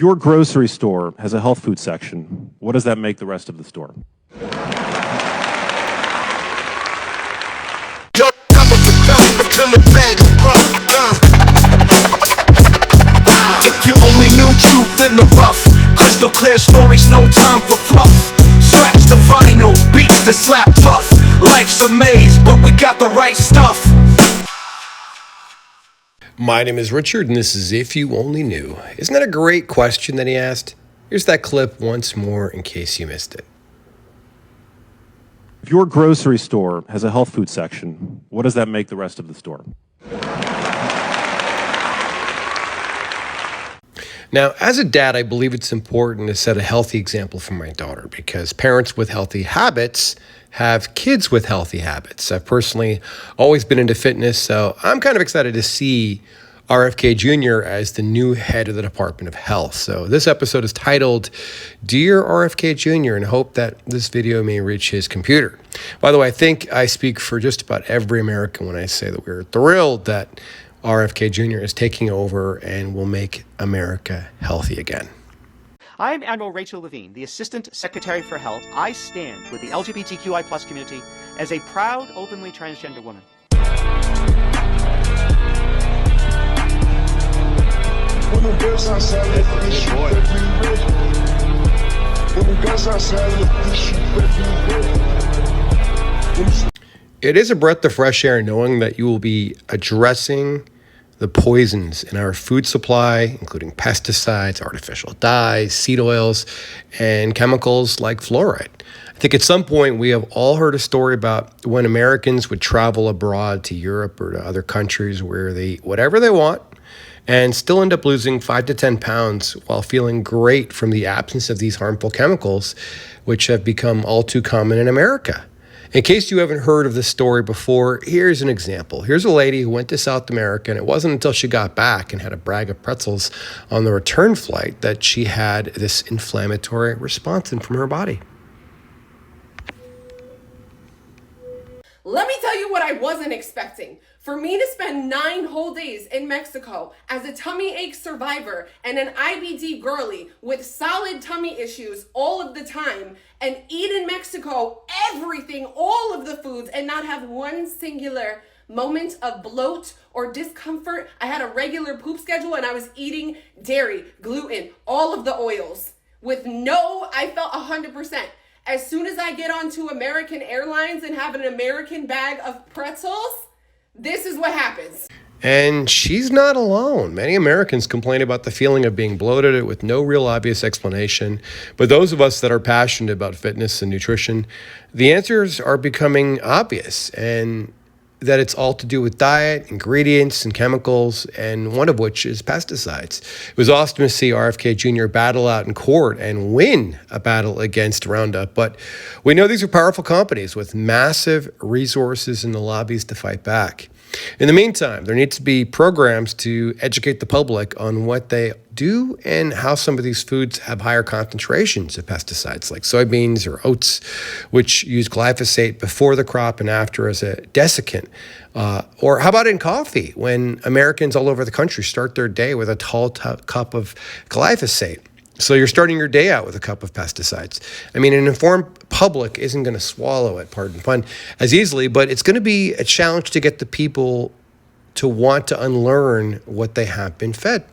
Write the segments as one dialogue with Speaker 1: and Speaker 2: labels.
Speaker 1: your grocery store has a health food section, what does that make the rest of the store?
Speaker 2: If you only knew truth in the rough, crystal clear stories, no time for fluff. Scratch the vinyl, beats that slap tough. Life's a maze, but we got the right stuff.
Speaker 3: My name is Richard, and this is If You Only Knew. Isn't that a great question that he asked? Here's that clip once more in case you missed it.
Speaker 1: If your grocery store has a health food section, what does that make the rest of the store?
Speaker 3: Now, as a dad, I believe it's important to set a healthy example for my daughter because parents with healthy habits have kids with healthy habits. I've personally always been into fitness, so I'm kind of excited to see RFK Jr. as the new head of the Department of Health. So this episode is titled, Dear RFK Jr., and hope that this video may reach his computer. By the way, I think I speak for just about every American when I say that we're thrilled that RFK Jr. is taking over and will make America healthy again.
Speaker 4: I'm Admiral Rachel Levine, the Assistant Secretary for Health. I stand with the LGBTQI+ community as a proud, openly transgender woman.
Speaker 3: It is a breath of fresh air knowing that you will be addressing the poisons in our food supply, including pesticides, artificial dyes, seed oils, and chemicals like fluoride. I think at some point we have all heard a story about when Americans would travel abroad to Europe or to other countries where they eat whatever they want and still end up losing 5 to 10 pounds while feeling great from the absence of these harmful chemicals, which have become all too common in America. In case you haven't heard of this story before, here's an example. Here's a lady who went to South America, and it wasn't until she got back and had a bag of pretzels on the return flight that she had this inflammatory response from her body.
Speaker 5: Let me tell you what I wasn't expecting. For me to spend 9 whole days in Mexico as a tummy ache survivor and an IBD girly with solid tummy issues all of the time and eat in Mexico everything, all of the foods, and not have one singular moment of bloat or discomfort. I had a regular poop schedule and I was eating dairy, gluten, all of the oils I felt 100%. As soon as I get onto American Airlines and have an American bag of pretzels, this is what happens.
Speaker 3: And she's not alone. Many Americans complain about the feeling of being bloated with no real obvious explanation. But those of us that are passionate about fitness and nutrition, the answers are becoming obvious, and that it's all to do with diet, ingredients, and chemicals, and one of which is pesticides. It was awesome to see RFK Jr. battle out in court and win a battle against Roundup, but we know these are powerful companies with massive resources and the lobbies to fight back. In the meantime, there needs to be programs to educate the public on what they do and how some of these foods have higher concentrations of pesticides like soybeans or oats, which use glyphosate before the crop and after as a desiccant. Or how about in coffee, when Americans all over the country start their day with a tall cup of glyphosate? So you're starting your day out with a cup of pesticides. I mean, an informed public isn't going to swallow it, pardon pun, as easily, but it's going to be a challenge to get the people to want to unlearn what they have been fed.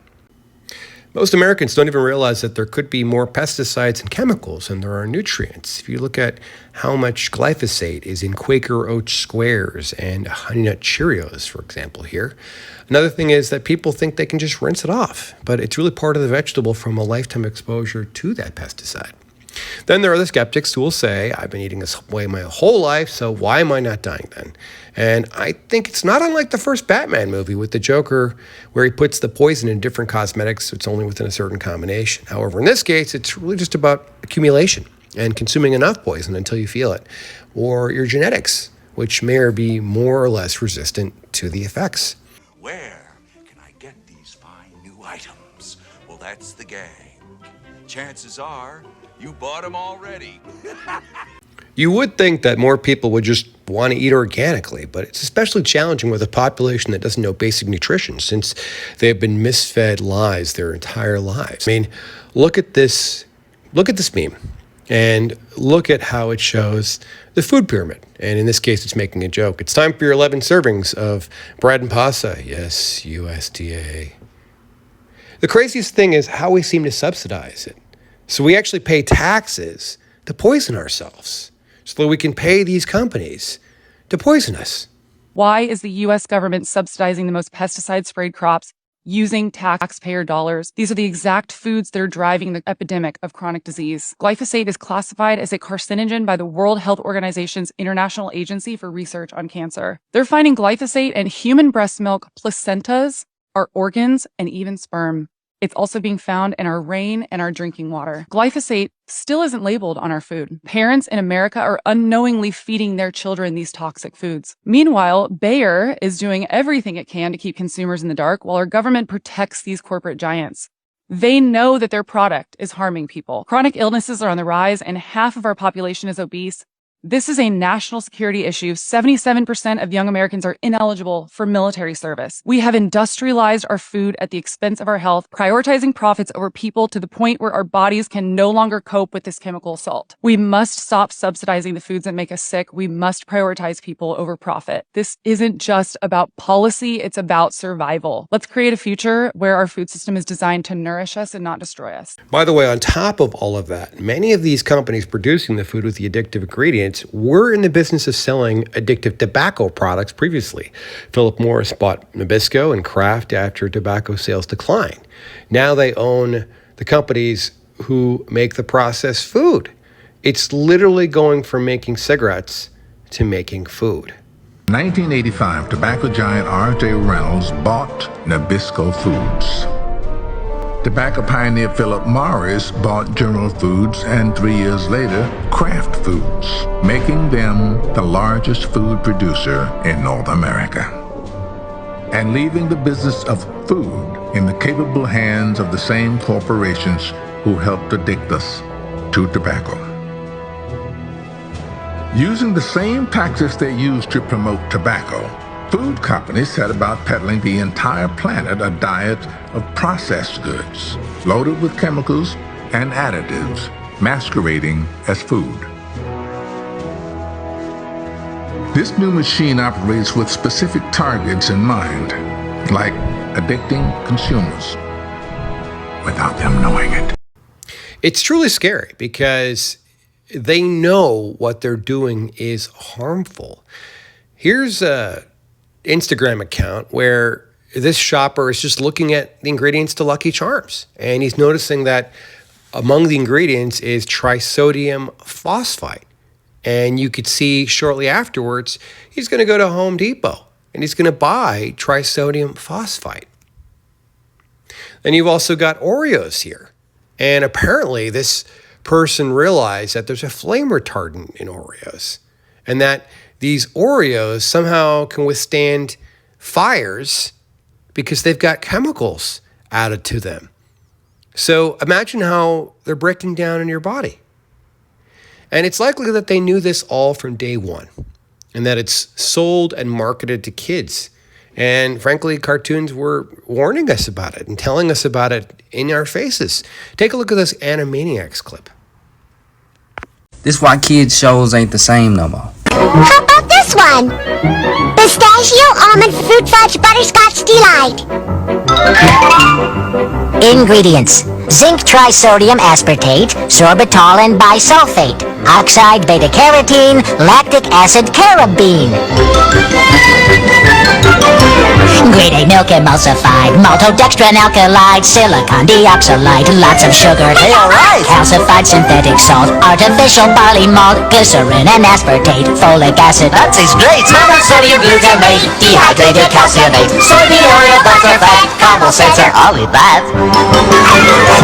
Speaker 3: Most Americans don't even realize that there could be more pesticides and chemicals than there are nutrients. If you look at how much glyphosate is in Quaker Oat squares and Honey Nut Cheerios, for example, here. Another thing is that people think they can just rinse it off, but it's really part of the vegetable from a lifetime exposure to that pesticide. Then there are the skeptics who will say, I've been eating this way my whole life, so why am I not dying then? And I think it's not unlike the first Batman movie with the Joker, where he puts the poison in different cosmetics, so it's only within a certain combination. However, in this case, it's really just about accumulation and consuming enough poison until you feel it, or your genetics, which may be more or less resistant to the effects.
Speaker 6: Where can I get these fine new items? Well, that's the gang. Chances are you bought them already.
Speaker 3: You would think that more people would just want to eat organically, but it's especially challenging with a population that doesn't know basic nutrition since they have been misfed lies their entire lives. I mean, look at this meme and look at how it shows the food pyramid. And in this case, it's making a joke. It's time for your 11 servings of bread and pasta. Yes, USDA. The craziest thing is how we seem to subsidize it. So we actually pay taxes to poison ourselves so that we can pay these companies to poison us.
Speaker 7: Why is the U.S. government subsidizing the most pesticide-sprayed crops using taxpayer dollars? These are the exact foods that are driving the epidemic of chronic disease. Glyphosate is classified as a carcinogen by the World Health Organization's International Agency for Research on Cancer. They're finding glyphosate in human breast milk, placentas, our organs, and even sperm. It's also being found in our rain and our drinking water. Glyphosate still isn't labeled on our food. Parents in America are unknowingly feeding their children these toxic foods. Meanwhile, Bayer is doing everything it can to keep consumers in the dark while our government protects these corporate giants. They know that their product is harming people. Chronic illnesses are on the rise and half of our population is obese. This is a national security issue. 77% of young Americans are ineligible for military service. We have industrialized our food at the expense of our health, prioritizing profits over people to the point where our bodies can no longer cope with this chemical assault. We must stop subsidizing the foods that make us sick. We must prioritize people over profit. This isn't just about policy, it's about survival. Let's create a future where our food system is designed to nourish us and not destroy us.
Speaker 3: By the way, on top of all of that, many of these companies producing the food with the addictive ingredients were in the business of selling addictive tobacco products previously. Philip Morris bought Nabisco and Kraft after tobacco sales declined. Now they own the companies who make the processed food. It's literally going from making cigarettes to making food.
Speaker 8: In 1985, tobacco giant R.J. Reynolds bought Nabisco Foods. Tobacco pioneer Philip Morris bought General Foods and 3 years later, Kraft Foods, making them the largest food producer in North America. And leaving the business of food in the capable hands of the same corporations who helped addict us to tobacco. Using the same tactics they used to promote tobacco, food companies set about peddling the entire planet a diet of processed goods, loaded with chemicals and additives, masquerading as food. This new machine operates with specific targets in mind, like addicting consumers, without them knowing it.
Speaker 3: It's truly scary because they know what they're doing is harmful. Here's a Instagram account where this shopper is just looking at the ingredients to Lucky Charms, and he's noticing that among the ingredients is trisodium phosphate. And you could see shortly afterwards, he's going to go to Home Depot and he's going to buy trisodium phosphate. Then you've also got Oreos here. And apparently this person realized that there's a flame retardant in Oreos and that these Oreos somehow can withstand fires because they've got chemicals added to them. So imagine how they're breaking down in your body. And it's likely that they knew this all from day one and that it's sold and marketed to kids. And frankly, cartoons were warning us about it and telling us about it in our faces. Take a look at this Animaniacs clip.
Speaker 9: This why kids shows ain't the same no more.
Speaker 10: How about this one? Pistachio, almond, fruit fudge, butterscotch delight. Ingredients: zinc trisodium aspartate, sorbitol and bisulfate, oxide beta-carotene, lactic acid carabine. Grade A milk emulsified, maltodextrin alkylide, silicon dioxide, lots of sugar.
Speaker 9: Hey, all right.
Speaker 10: Calcified synthetic salt, artificial barley malt, glycerin and aspartate, folic acid.
Speaker 9: That tastes great.
Speaker 10: Monosodium glutamate, dehydrated calciumate, soybean oil butter fat, caramel sensor.
Speaker 9: I'll eat that.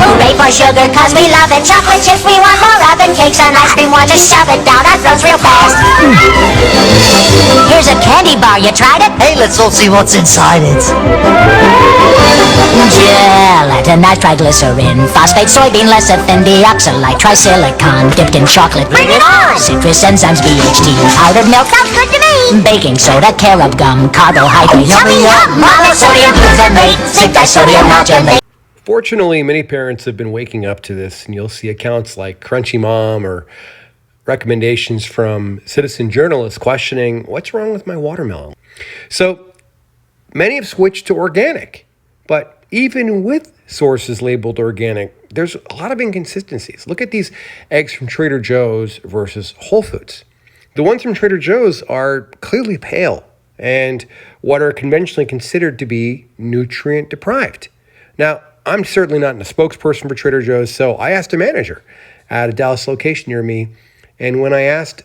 Speaker 10: Hooray for sugar, cause we love it. Chocolate chips, we want more of it. Cakes and ice cream, want to shove it down our throats real fast. Here's a candy bar, you tried it?
Speaker 9: Hey, let's all see what's inside it.
Speaker 10: Gelatinized triglycerin, phosphate, soybean lecithin, deoxylite, trisilicon, dipped in chocolate.
Speaker 9: Bring it on!
Speaker 10: Citrus enzymes, BHT, powdered milk. Sounds good to me. caffeine, baking soda, carob gum, carbohydrates, yummy yum, monosodium glutamate, zinc disodium maltonate.
Speaker 3: Fortunately, many parents have been waking up to this, and you'll see accounts like Crunchy Mom or recommendations from citizen journalists questioning what's wrong with my watermelon. So many have switched to organic, but even with sources labeled organic, there's a lot of inconsistencies. Look at these eggs from Trader Joe's versus Whole Foods. The ones from Trader Joe's are clearly pale and what are conventionally considered to be nutrient deprived. Now, I'm certainly not a spokesperson for Trader Joe's, so I asked a manager at a Dallas location near me, and when I asked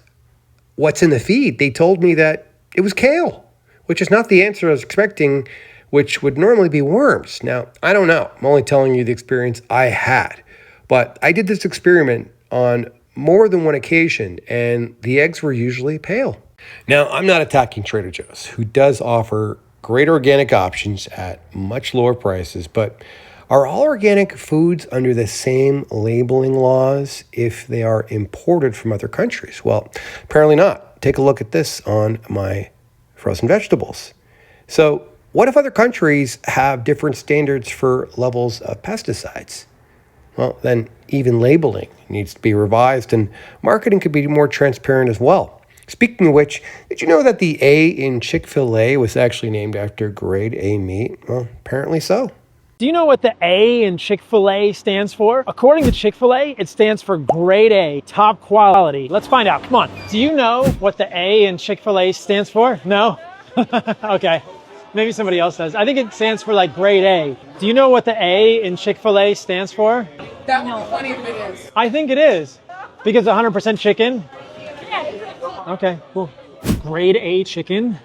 Speaker 3: what's in the feed, they told me that it was kale, which is not the answer I was expecting, which would normally be worms. Now, I don't know. I'm only telling you the experience I had. But I did this experiment on more than one occasion, and the eggs were usually pale. Now, I'm not attacking Trader Joe's, who does offer great organic options at much lower prices, but are all organic foods under the same labeling laws if they are imported from other countries? Well, apparently not. Take a look at this on my frozen vegetables. So, what if other countries have different standards for levels of pesticides? Well, then even labeling needs to be revised and marketing could be more transparent as well. Speaking of which, did you know that the A in Chick-fil-A was actually named after grade A meat? Well, apparently so.
Speaker 11: Do you know what the A in Chick-fil-A stands for? According to Chick-fil-A, it stands for grade A, top quality. Let's find out, come on. Do you know what the A in Chick-fil-A stands for? No? Okay, maybe somebody else does. I think it stands for like grade A. Do you know what the A in Chick-fil-A stands for?
Speaker 5: That funny if it is.
Speaker 11: I think it is, because 100% chicken. Okay, cool. Grade A chicken?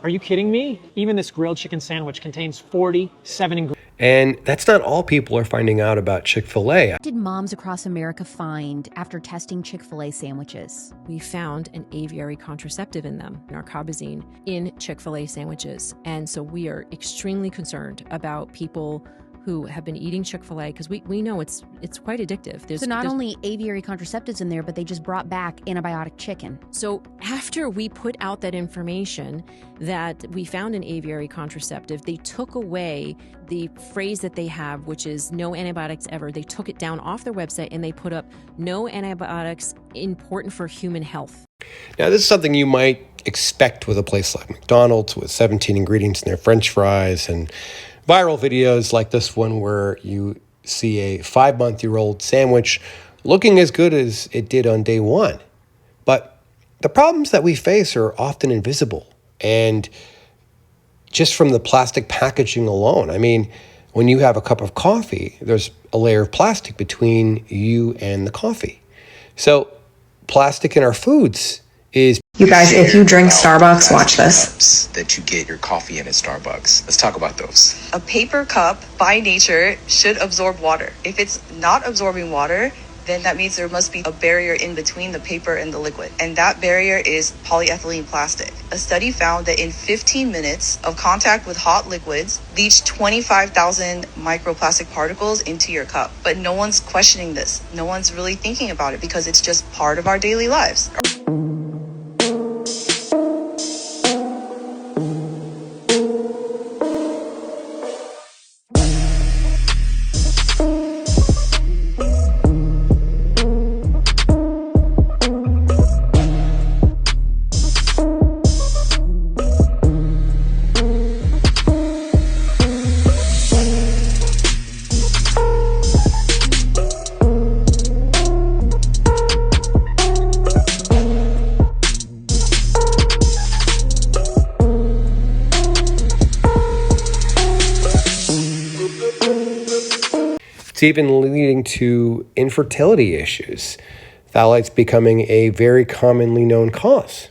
Speaker 11: Are you kidding me? Even this grilled chicken sandwich contains 47 ingredients.
Speaker 3: And that's not all people are finding out about Chick-fil-A.
Speaker 12: What did moms across America find after testing Chick-fil-A sandwiches?
Speaker 13: We found an aviary contraceptive in them, narcobazine, in Chick-fil-A sandwiches. And so we are extremely concerned about people who have been eating Chick-fil-A because we know it's quite addictive.
Speaker 12: So not only aviary contraceptives in there, but they just brought back antibiotic chicken.
Speaker 13: So after we put out that information that we found an aviary contraceptive, they took away the phrase that they have, which is no antibiotics ever. They took it down off their website and they put up no antibiotics important for human health.
Speaker 3: Now, this is something you might expect with a place like McDonald's with 17 ingredients in their French fries and viral videos like this one where you see a 5-month-old sandwich looking as good as it did on day one. But the problems that we face are often invisible. And just from the plastic packaging alone, I mean, when you have a cup of coffee, there's a layer of plastic between you and the coffee. So plastic in our foods is...
Speaker 14: You guys, if you drink Starbucks, watch this.
Speaker 15: That you get your coffee in at Starbucks. Let's talk about those.
Speaker 16: A paper cup, by nature, should absorb water. If it's not absorbing water, then that means there must be a barrier in between the paper and the liquid. And that barrier is polyethylene plastic. A study found that in 15 minutes of contact with hot liquids, leached 25,000 microplastic particles into your cup. But no one's questioning this. No one's really thinking about it because it's just part of our daily lives.
Speaker 3: It's even leading to infertility issues, phthalates becoming a very commonly known cause.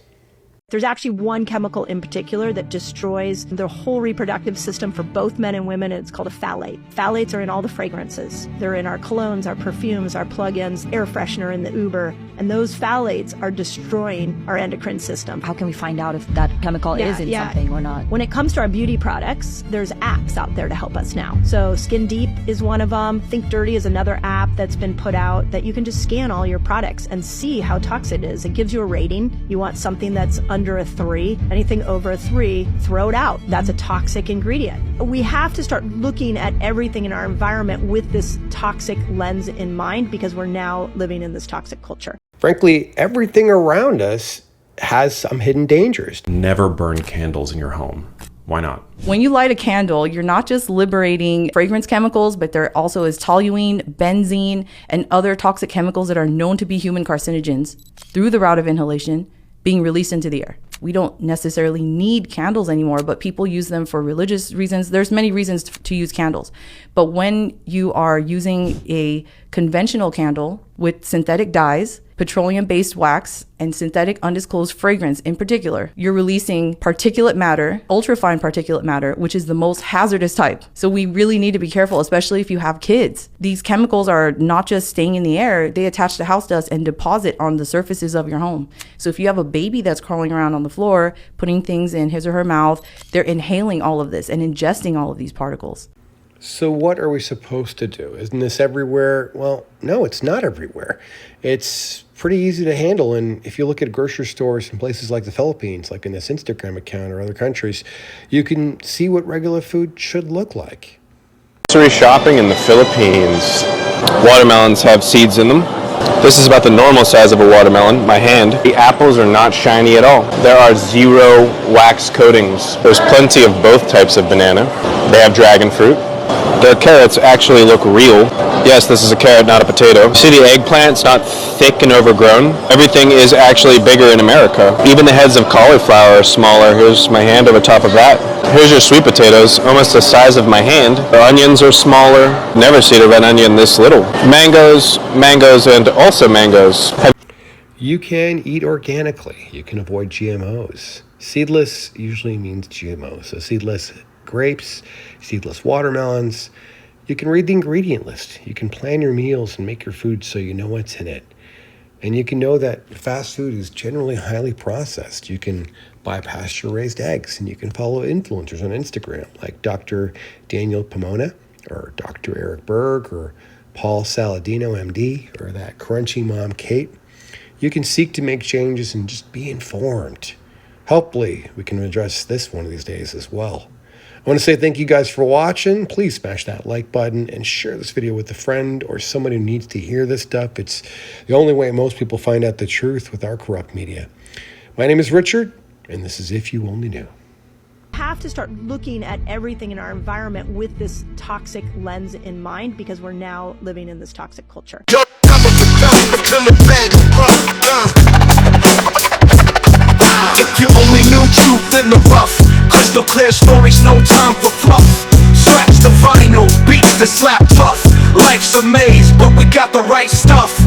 Speaker 17: There's actually one chemical in particular that destroys the whole reproductive system for both men and women, and it's called a phthalate. Phthalates are in all the fragrances. They're in our colognes, our perfumes, our plug-ins, air freshener in the Uber, and those phthalates are destroying our endocrine system.
Speaker 12: How can we find out if that chemical is in something or not?
Speaker 17: When it comes to our beauty products, there's apps out there to help us now. So Skin Deep is one of them. Think Dirty is another app that's been put out that you can just scan all your products and see how toxic it is. It gives you a rating. You want something that's under a 3. Anything over a 3, throw it out. That's a toxic ingredient. We have to start looking at everything in our environment with this toxic lens in mind because we're now living in this toxic culture.
Speaker 3: Frankly, everything around us has some hidden dangers.
Speaker 18: Never burn candles in your home. Why not?
Speaker 19: When you light a candle, you're not just liberating fragrance chemicals, but there also is toluene, benzene, and other toxic chemicals that are known to be human carcinogens through the route of inhalation being released into the air. We don't necessarily need candles anymore, but people use them for religious reasons. There's many reasons to use candles. But when you are using a conventional candle with synthetic dyes, petroleum-based wax, and synthetic undisclosed fragrance in particular, you're releasing particulate matter, ultrafine particulate matter, which is the most hazardous type. So we really need to be careful, especially if you have kids. These chemicals are not just staying in the air, they attach to house dust and deposit on the surfaces of your home. So if you have a baby that's crawling around on the floor, putting things in his or her mouth, they're inhaling all of this and ingesting all of these particles.
Speaker 3: So what are we supposed to do? Isn't this everywhere? Well, no, it's not everywhere. It's pretty easy to handle. And if you look at grocery stores in places like the Philippines, like in this Instagram account or other countries, you can see what regular food should look like.
Speaker 20: Grocery shopping in the Philippines. Watermelons have seeds in them. This is about the normal size of a watermelon, my hand. The apples are not shiny at all. There are 0 wax coatings. There's plenty of both types of banana. They have dragon fruit. The carrots actually look real. Yes, this is a carrot, not a potato. See the eggplant's not thick and overgrown? Everything is actually bigger in America. Even the heads of cauliflower are smaller. Here's my hand over top of that. Here's your sweet potatoes, almost the size of my hand. The onions are smaller. Never seen a red onion this little. Mangoes, and also mangoes.
Speaker 3: You can eat organically. You can avoid GMOs. Seedless usually means GMOs. So seedless grapes, seedless watermelons. You can read the ingredient list. You can plan your meals and make your food so you know what's in it. And you can know that fast food is generally highly processed. You can buy pasture-raised eggs, and you can follow influencers on Instagram like Dr. Daniel Pomona or Dr. Eric Berg or Paul Saladino, MD, or that crunchy mom, Kate. You can seek to make changes and just be informed. Hopefully, we can address this one of these days as well. I want to say thank you guys for watching. Please smash that like button and share this video with a friend or someone who needs to hear this stuff. It's the only way most people find out the truth with our corrupt media. My name is Richard, and this is If You Only Knew.
Speaker 17: Have to start looking at everything in our environment with this toxic lens in mind because we're now living in this toxic culture.
Speaker 2: If you only knew truth in the rough, crystal clear stories, no time for fluff. Scratch the vinyl, beats that slap tough. Life's a maze, but we got the right stuff.